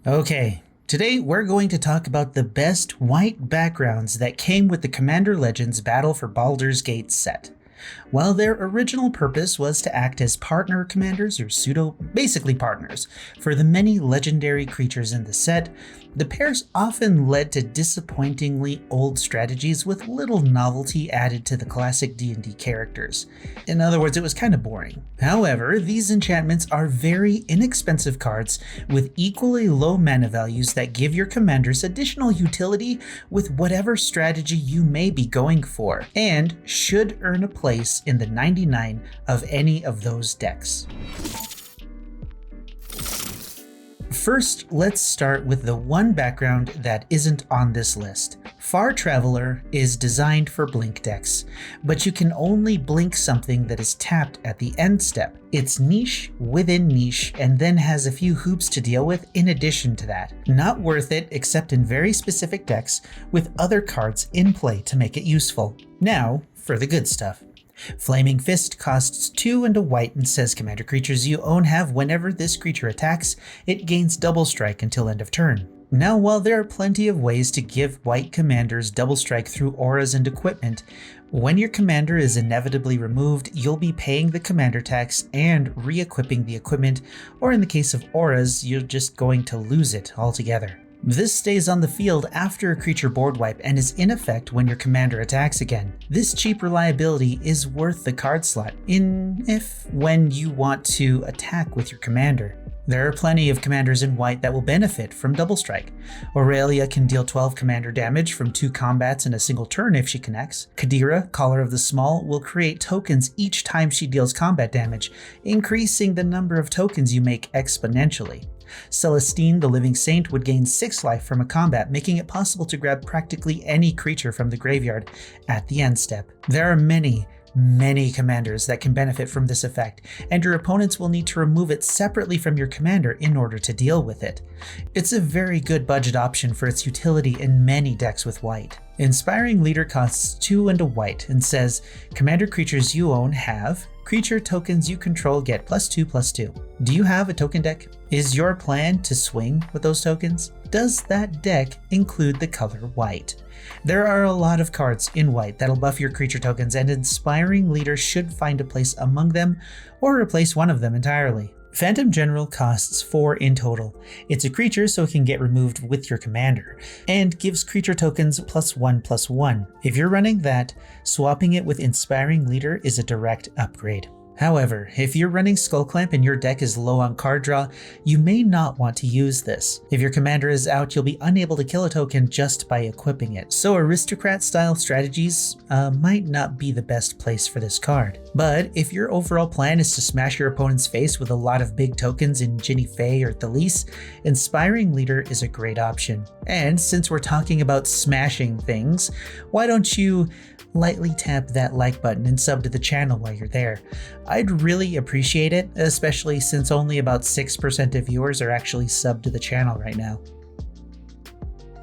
Okay, today we're going to talk about the best white backgrounds that came with the Commander Legends Battle for Baldur's Gate set. While their original purpose was to act as partner commanders, or basically partners, for the many legendary creatures in the set, the pairs often led to disappointingly old strategies with little novelty added to the classic D&D characters. In other words, it was kind of boring. However, these enchantments are very inexpensive cards with equally low mana values that give your commanders additional utility with whatever strategy you may be going for, and should earn a place in the 99 of any of those decks. First, let's start with the one background that isn't on this list. Far Traveler is designed for blink decks, but you can only blink something that is tapped at the end step. It's niche within niche and then has a few hoops to deal with in addition to that. Not worth it except in very specific decks with other cards in play to make it useful. Now, for the good stuff. Flaming Fist costs 2 and a white and says commander creatures you own have whenever this creature attacks, it gains double strike until end of turn. Now, while there are plenty of ways to give white commanders double strike through auras and equipment, when your commander is inevitably removed, you'll be paying the commander tax and re-equipping the equipment, or in the case of auras, you're just going to lose it altogether. This stays on the field after a creature board wipe and is in effect when your commander attacks again. This cheap reliability is worth the card slot when you want to attack with your commander. There are plenty of commanders in white that will benefit from double strike. Aurelia can deal 12 commander damage from 2 combats in a single turn if she connects. Kadira, Caller of the Small, will create tokens each time she deals combat damage, increasing the number of tokens you make exponentially. Celestine, the Living Saint, would gain 6 life from a combat, making it possible to grab practically any creature from the graveyard at the end step. There are many commanders that can benefit from this effect, and your opponents will need to remove it separately from your commander in order to deal with it. It's a very good budget option for its utility in many decks with white. Inspiring Leader costs 2 and a white and says, commander creatures you own have creature tokens you control get +2/+2. Do you have a token deck? Is your plan to swing with those tokens? Does that deck include the color white? There are a lot of cards in white that'll buff your creature tokens, and Inspiring Leader should find a place among them or replace one of them entirely. Phantom General costs 4 in total. It's a creature so it can get removed with your commander, and gives creature tokens +1/+1. If you're running that, swapping it with Inspiring Leader is a direct upgrade. However, if you're running Skullclamp and your deck is low on card draw, you may not want to use this. If your commander is out, you'll be unable to kill a token just by equipping it, so aristocrat-style strategies might not be the best place for this card. But if your overall plan is to smash your opponent's face with a lot of big tokens in Ginny Fey or Thalise, Inspiring Leader is a great option. And since we're talking about smashing things, why don't you lightly tap that like button and sub to the channel while you're there. I'd really appreciate it, especially since only about 6% of viewers are actually subbed to the channel right now.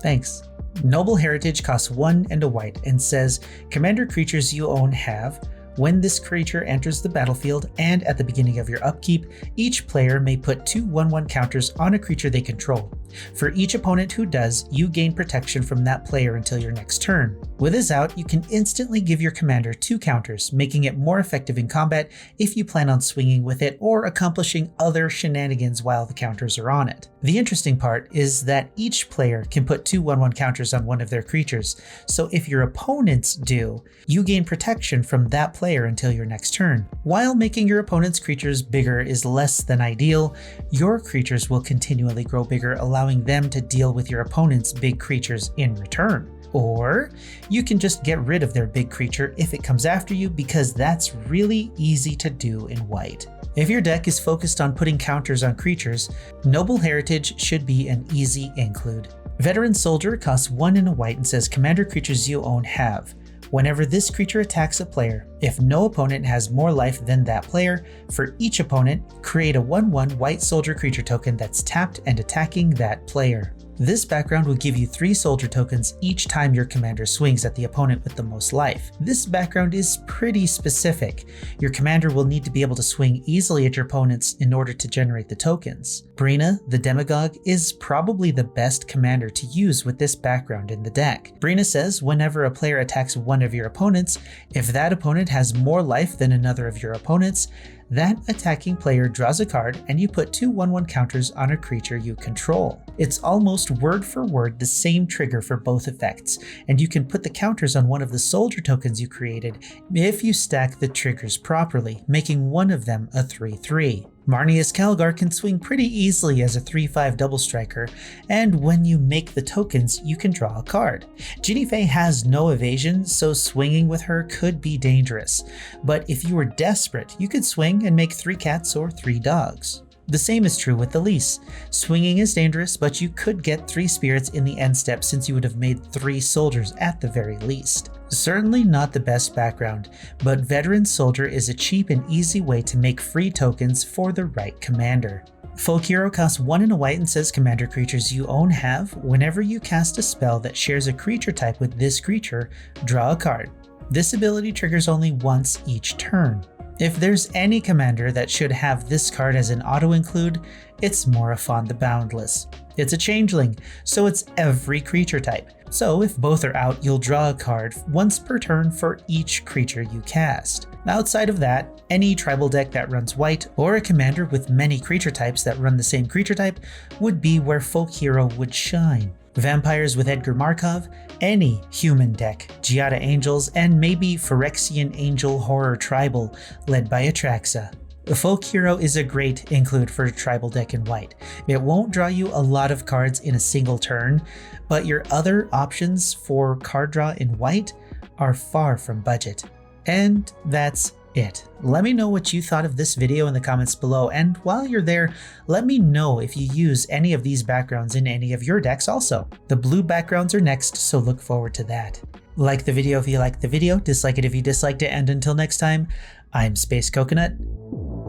Thanks. Noble Heritage costs 1 and a white and says, commander creatures you own have, when this creature enters the battlefield and at the beginning of your upkeep, each player may put 2 1/1 counters on a creature they control. For each opponent who does, you gain protection from that player until your next turn. With this out, you can instantly give your commander 2 counters, making it more effective in combat if you plan on swinging with it or accomplishing other shenanigans while the counters are on it. The interesting part is that each player can put 2 1/1 counters on one of their creatures, so if your opponents do, you gain protection from that player until your next turn. While making your opponent's creatures bigger is less than ideal, your creatures will continually grow bigger, allowing them to deal with your opponent's big creatures in return. Or you can just get rid of their big creature if it comes after you, because that's really easy to do in white. If your deck is focused on putting counters on creatures, Noble Heritage should be an easy include. Veteran Soldier costs 1 and a white and says commander creatures you own have. Whenever this creature attacks a player, if no opponent has more life than that player, for each opponent, create a 1/1 white soldier creature token that's tapped and attacking that player. This background will give you 3 soldier tokens each time your commander swings at the opponent with the most life. This background is pretty specific. Your commander will need to be able to swing easily at your opponents in order to generate the tokens. Brina, the Demagogue, is probably the best commander to use with this background in the deck. Brina says whenever a player attacks one of your opponents, if that opponent has more life than another of your opponents, that attacking player draws a card and you put 2 1/1 counters on a creature you control. It's almost word for word the same trigger for both effects, and you can put the counters on one of the soldier tokens you created if you stack the triggers properly, making one of them a 3/3. Marneus Calgar can swing pretty easily as a 3/5 double striker, and when you make the tokens, you can draw a card. Ginny Fey has no evasion, so swinging with her could be dangerous, but if you were desperate, you could swing and make 3 cats or 3 dogs. The same is true with Elise. Swinging is dangerous, but you could get 3 spirits in the end step since you would have made 3 soldiers at the very least. Certainly not the best background, but Veteran Soldier is a cheap and easy way to make free tokens for the right commander. Folk Hero costs 1 and a white and says commander creatures you own have, whenever you cast a spell that shares a creature type with this creature, draw a card. This ability triggers only once each turn. If there's any commander that should have this card as an auto-include, it's Morophon the Boundless. It's a changeling, so it's every creature type. So if both are out, you'll draw a card once per turn for each creature you cast. Outside of that, any tribal deck that runs white, or a commander with many creature types that run the same creature type, would be where Folk Hero would shine. Vampires with Edgar Markov, any human deck, Giada Angels, and maybe Phyrexian Angel Horror Tribal, led by Atraxa. Folk Hero is a great include for a tribal deck in white. It won't draw you a lot of cards in a single turn, but your other options for card draw in white are far from budget. And that's it. Let me know what you thought of this video in the comments below, and while you're there, let me know if you use any of these backgrounds in any of your decks also. The blue backgrounds are next, so look forward to that. Like the video if you liked the video, dislike it if you disliked it, and until next time, I'm Space Coconut,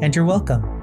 and you're welcome.